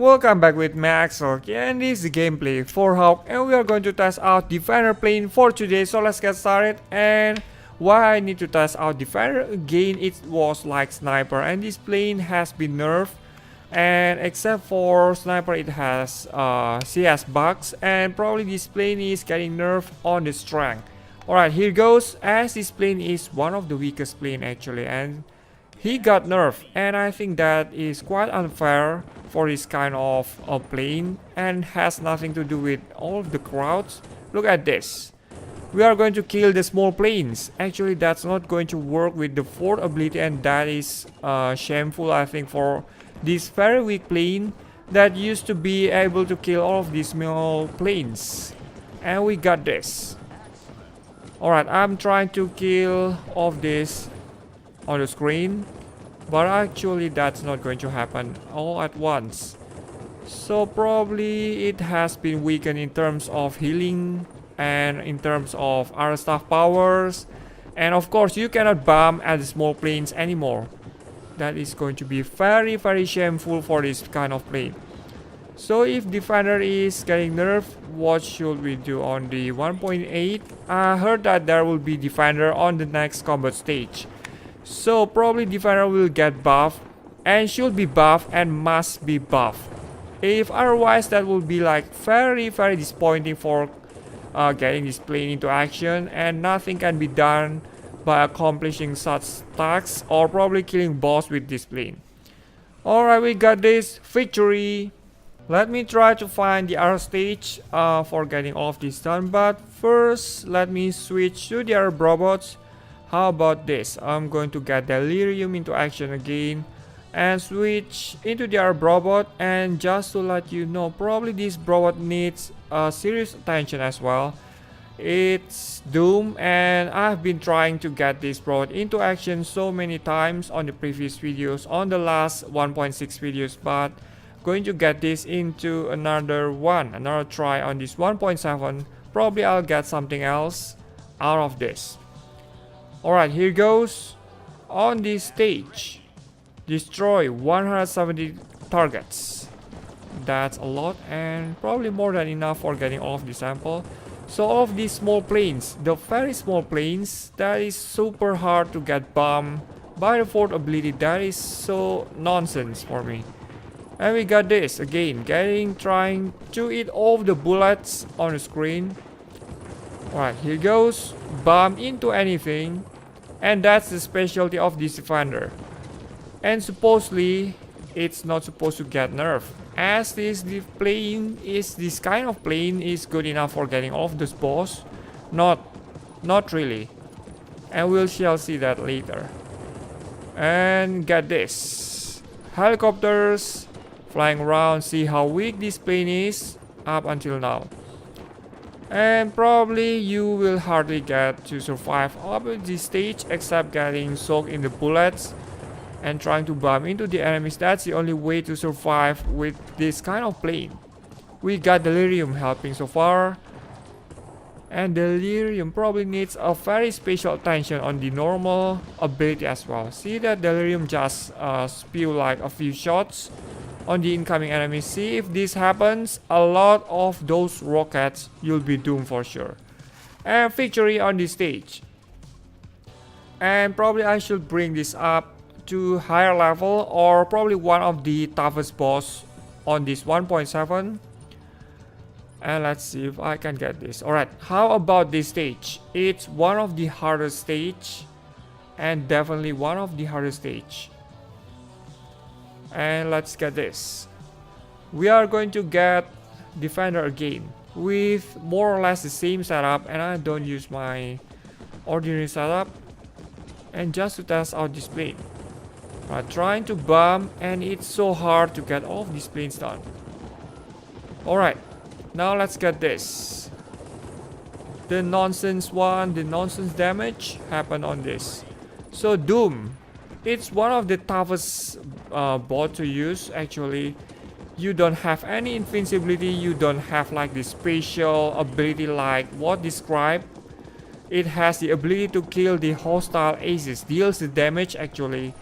Welcome back with me, Axel, and this is the gameplay for Hawk, and we are going to test out Defender plane for today. So let's get started. And why I need to test out Defender again, it was like Sniper, and this plane has been nerfed, and except for Sniper it has CS bugs, and probably this plane is getting nerfed on the strength. Alright, here goes, as this plane is one of the weakest plane actually, and he got nerfed, and I think that is quite unfair for this kind of plane and has nothing to do with all of the crowds. Look at this. We are going to kill the small planes. Actually, that's not going to work with the fourth ability, and that is shameful, I think, for this very weak plane that used to be able to kill all of these small planes. And we got this. Alright, I'm trying to kill all of this on the screen, but actually that's not going to happen all at once. So probably it has been weakened in terms of healing and in terms of other stuff powers, and of course you cannot bomb at the small planes anymore. That is going to be very shameful for this kind of plane. So if Defender is getting nerfed, what should we do on the 1.8? I heard that there will be Defender on the next combat stage. So probably Defender will get buffed and should be buffed and must be buffed. If otherwise, that will be like very disappointing for getting this plane into action, and nothing can be done by accomplishing such tasks or probably killing boss with this plane. Alright, we got this victory. Let me try to find the other stage for getting all of this done, but first let me switch to the other robots. How about this? I'm going to get Delirium into action again and switch into the other robot. And just to let you know, probably this robot needs serious attention as well. It's Doom, and I've been trying to get this robot into action so many times on the previous videos, on the last 1.6 videos, but going to get this into another try on this 1.7. Probably I'll get something else out of this. Alright, here goes. On this stage, destroy 170 targets. That's a lot, and probably more than enough for getting all of the sample. So all of these small planes, the very small planes, that is super hard to get bombed by the fourth ability. That is so nonsense for me. And we got this again, trying to eat all of the bullets on the screen. Alright, here goes. Bomb into anything. And that's the specialty of this Defender. And supposedly it's not supposed to get nerfed, as this kind of plane is good enough for getting off this boss. Not really. And we shall see that later. And get this. Helicopters flying around, see how weak this plane is up until now. And probably you will hardly get to survive up at this stage except getting soaked in the bullets and trying to bomb into the enemies. That's the only way to survive with this kind of plane. We got Delirium helping so far, and Delirium probably needs a very special attention on the normal ability as well. See that Delirium just spew like a few shots on the incoming enemies. See, if this happens, a lot of those rockets, you'll be doomed for sure. And victory on this stage. And probably I should bring this up to higher level, or probably one of the toughest boss on this 1.7. And let's see if I can get this. Alright, how about this stage? It's one of the hardest stage, and definitely one of the hardest stage. And let's get this. We are going to get Defender again with more or less the same setup, and I don't use my ordinary setup, and just to test out this plane. Trying to bomb, and it's so hard to get all of these planes done. Alright, now let's get this. The nonsense damage happened on this. So Doom, it's one of the toughest bot to use actually. You don't have any invincibility, you don't have like this special ability like what described. It has the ability to kill the hostile aces, deals the damage actually.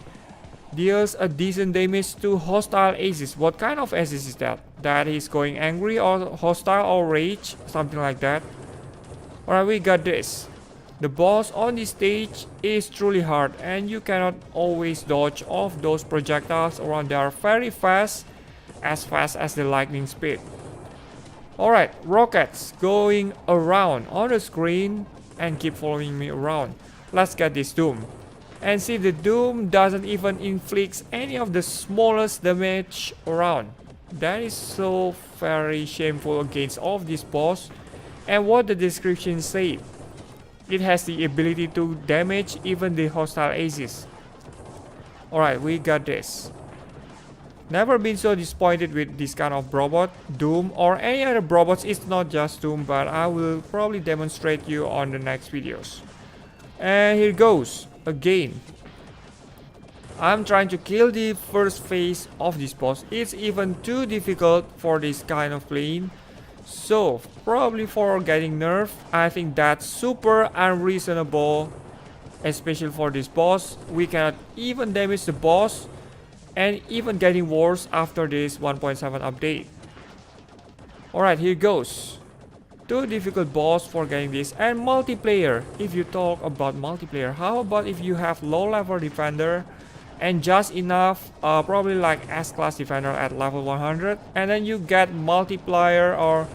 deals a decent damage to hostile aces. What kind of aces is that? That is going angry or hostile or rage, something like that. Alright, we got this. The boss on this stage is truly hard, and you cannot always dodge off those projectiles around. They are very fast as the lightning speed. Alright, rockets going around on the screen and keep following me around. Let's get this Doom. And see, the Doom doesn't even inflict any of the smallest damage around. That is so very shameful against all of this boss. And what the description say, it has the ability to damage even the hostile aces. Alright, we got this. Never been so disappointed with this kind of robot, Doom, or any other robots. It's not just Doom, but I will probably demonstrate you on the next videos. And here goes again. I'm trying to kill the first phase of this boss. It's even too difficult for this kind of plane. So probably for getting nerfed, I think that's super unreasonable, especially for this boss. We cannot even damage the boss, and even getting worse after this 1.7 update. Alright, here goes. Too difficult boss for getting this. And multiplayer, if you talk about multiplayer, how about if you have low level defender and just enough, probably like S-class defender at level 100, and then you get multiplier or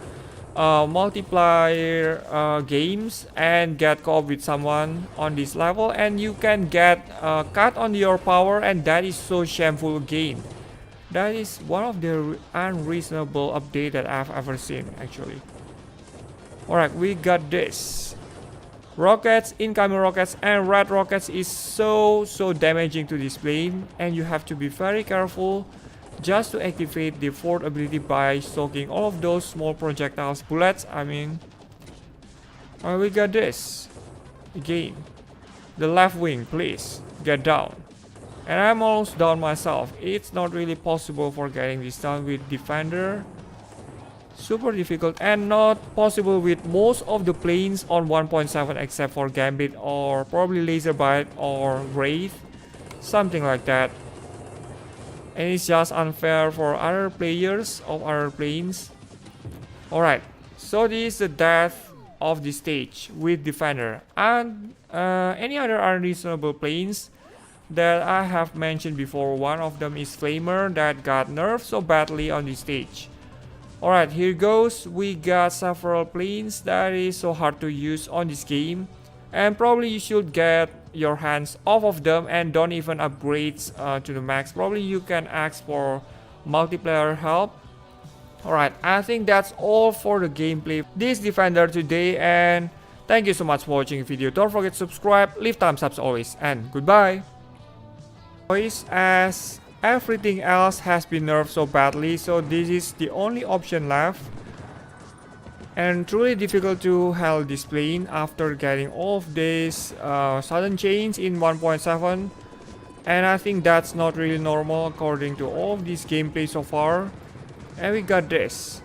multiplayer games and get co-op with someone on this level, and you can get cut on your power, and that is so shameful again. That is one of the unreasonable update that I've ever seen actually. Alright, we got this. Rockets, incoming rockets, and red rockets is so damaging to this plane, and you have to be very careful just to activate the fourth ability by soaking all of those small projectiles, bullets, I mean. Alright, we got this. Again. The left wing, please, get down. And I'm almost down myself. It's not really possible for getting this done with defender. Super difficult, and not possible with most of the planes on 1.7 except for Gambit or probably Laser Bite or Wraith, something like that. And it's just unfair for other players of other planes. Alright, so this is the death of the stage with defender. And any other unreasonable planes that I have mentioned before. One of them is Flamer that got nerfed so badly on this stage. Alright, here goes. We got several planes that is so hard to use on this game, and probably you should get your hands off of them and don't even upgrade to the max. Probably you can ask for multiplayer help. Alright, I think that's all for the gameplay this defender today, and thank you so much for watching the video. Don't forget to subscribe, leave thumbs up as always, and goodbye. As everything else has been nerfed so badly, so this is the only option left, and truly difficult to handle this plane after getting all of this sudden change in 1.7, and I think that's not really normal according to all of this gameplay so far. And we got this.